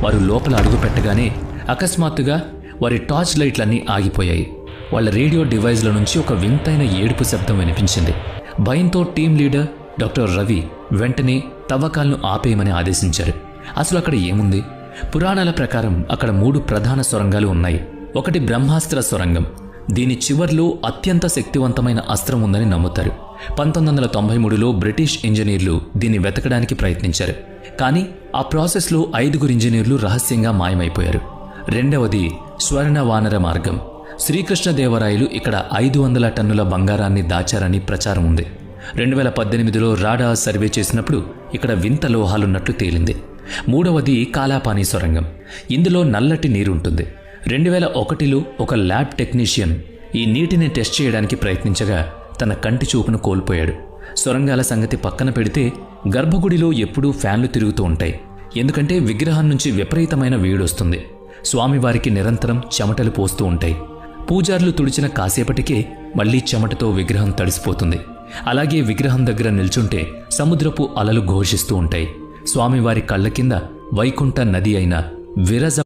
వారు లోపల అడుగు పెట్టగానే అకస్మాత్తుగా వారి టార్చ్ లైట్లన్నీ ఆగిపోయాయి. వాళ్ళ రేడియో డివైజ్ల నుంచి ఒక వింతైన ఏడుపు శబ్దం వినిపించింది. భయంతో టీం లీడర్ డాక్టర్ రవి వెంటనే తవ్వకాలను ఆపేయమని ఆదేశించారు. అసలు అక్కడ ఏముంది? పురాణాల ప్రకారం అక్కడ 3 ప్రధాన సొరంగాలు ఉన్నాయి. ఒకటి బ్రహ్మాస్త్ర సొరంగం. దీని చివర్లో అత్యంత శక్తివంతమైన అస్త్రం ఉందని నమ్ముతారు. 1993లో బ్రిటిష్ ఇంజనీర్లు దీన్ని వెతకడానికి ప్రయత్నించారు. కానీ ఆ ప్రాసెస్లో 5 ఇంజనీర్లు రహస్యంగా మాయమైపోయారు. రెండవది స్వర్ణ వానర మార్గం. శ్రీకృష్ణదేవరాయలు ఇక్కడ 500 టన్నుల బంగారాన్ని దాచారని ప్రచారం ఉంది. 2018లో రాడార్ సర్వే చేసినప్పుడు ఇక్కడ వింత లోహాలున్నట్లు తేలింది. మూడవది కాలాపానీ సొరంగం. ఇందులో నల్లటి నీరుంటుంది. 2001లో ఒక ల్యాబ్ టెక్నీషియన్ ఈ నీటిని టెస్ట్ చేయడానికి ప్రయత్నించగా తన కంటి చూపును కోల్పోయాడు. సొరంగాల సంగతి పక్కన పెడితే గర్భగుడిలో ఎప్పుడూ ఫ్యాన్లు తిరుగుతూ ఉంటాయి. ఎందుకంటే విగ్రహం నుంచి విపరీతమైన వేడొస్తుంది. స్వామివారికి నిరంతరం చెమటలు పోస్తూ ఉంటాయి. పూజారులు తుడిచిన కాసేపటికే మళ్లీ చెమటతో విగ్రహం తడిసిపోతుంది. అలాగే విగ్రహం దగ్గర నిల్చుంటే సముద్రపు అలలు ఘోషిస్తూ ఉంటాయి. స్వామివారి కళ్ళ కింద వైకుంఠ నది అయిన విరజ